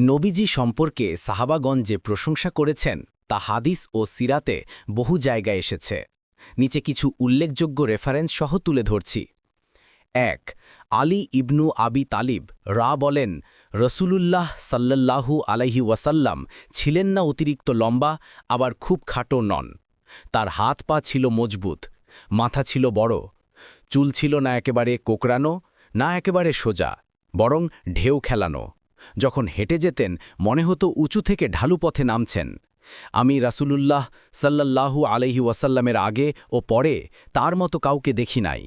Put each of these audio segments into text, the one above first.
নবীজি সম্পর্কে সাহাবাগণ যে প্রশংসা করেছেন তা হাদিস ও সিরাতে বহু জায়গায় এসেছে। নিচে কিছু উল্লেখযোগ্য রেফারেন্স সহ তুলে ধরছি। ১ আলী ইবনু আবি তালিব বলেন, রসুলুল্লাহ সাল্লাল্লাহু আলাইহি ওয়াসাল্লাম ছিলেন না অতিরিক্ত লম্বা, আবার খুব খাটো নন। তার হাত পা ছিল মজবুত, মাথা ছিল বড়, চুল ছিল না একেবারে কোকড়ানো, না একেবারে সোজা, বরং ঢেউ খেলানো। যখন হেঁটে যেতেন মনে হতো উঁচু থেকে ঢালু পথে নামছেন। আমি রাসূলুল্লাহ সাল্লাল্লাহু আলাইহি ওয়াসাল্লামের আগে ও পরে তার মতো কাউকে দেখি নাই।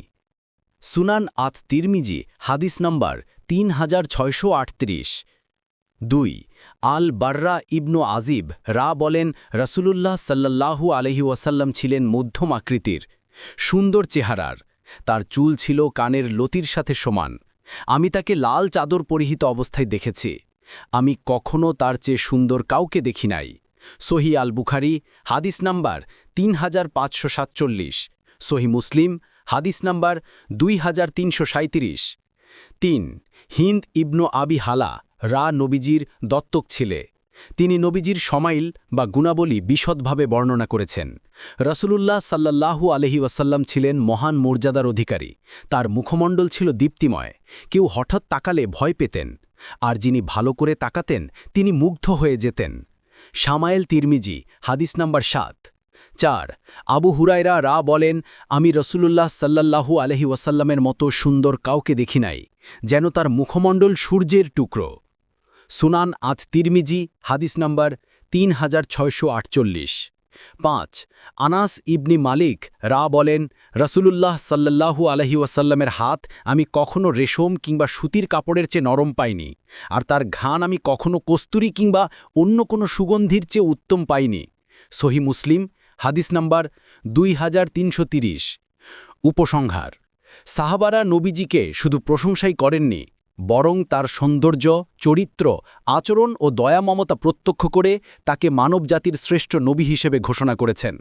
সুনান আত তিরমিজি হাদিস নম্বর 3638। ২ আল বাররা ইবনু আজিব বলেন, রাসূলুল্লাহ সাল্লাল্লাহু আলাইহি ওয়াসাল্লাম ছিলেন মধ্যম আকৃতির, সুন্দর চেহারার। তার চুল ছিল কানের লতির সাথে সমান। আমি তাকে লাল চাদর পরিহিত অবস্থায় দেখেছি। আমি কখনো তার চেয়ে সুন্দর কাউকে দেখি নাই। সহি আল বুখারি হাদিস নাম্বার 3547, সহি মুসলিম হাদিস নাম্বার 2337। ৩ হিন্দ ইবনু আবি হালা নবীজির দত্তক ছিলে। তিনি নবীজির সমাইল বা গুণাবলী বিশদভাবে বর্ণনা করেছেন। রাসূলুল্লাহ সাল্লাল্লাহু আলাইহি ওয়াসাল্লাম ছিলেন মহান মর্যাদার অধিকারী। তার মুখমণ্ডল ছিল দীপ্তিময়। কেউ হঠাৎ তাকালে ভয় পেতেন, আর যিনি ভালো করে তাকাতেন তিনি মুগ্ধ হয়ে যেতেন। শামায়েল তিরমিজি হাদিস নাম্বার ৭। ৪ আবু হুরায়রা বলেন, আমি রাসূলুল্লাহ সাল্লাল্লাহু আলাইহি ওয়াসাল্লামের মতো সুন্দর কাউকে দেখি নাই, যেন তার মুখমণ্ডল সূর্যের টুকরো। সুনান আত তিরমিজি হাদিস নাম্বার 3648। ৫ আনাস ইবনি মালিক বলেন, রাসূলুল্লাহ সাল্লাল্লাহু আলাইহি ওয়াসাল্লামের হাত আমি কখনো রেশম কিংবা সুতির কাপড়ের চেয়ে নরম পাইনি, আর তার ঘ্রাণ আমি কখনো কস্তুরী কিংবা অন্য কোনো সুগন্ধির চেয়ে উত্তম পাইনি। সহি মুসলিম হাদিস নাম্বার 2330। উপসংহার: সাহাবারা নবীজিকে শুধু প্রশংসাই করেননি, বরং তার সৌন্দর্য, চরিত্র, আচরণ ও দয়া মমতা প্রত্যক্ষ করে তাকে মানবজাতির শ্রেষ্ঠ নবী হিসেবে ঘোষণা করেছেন।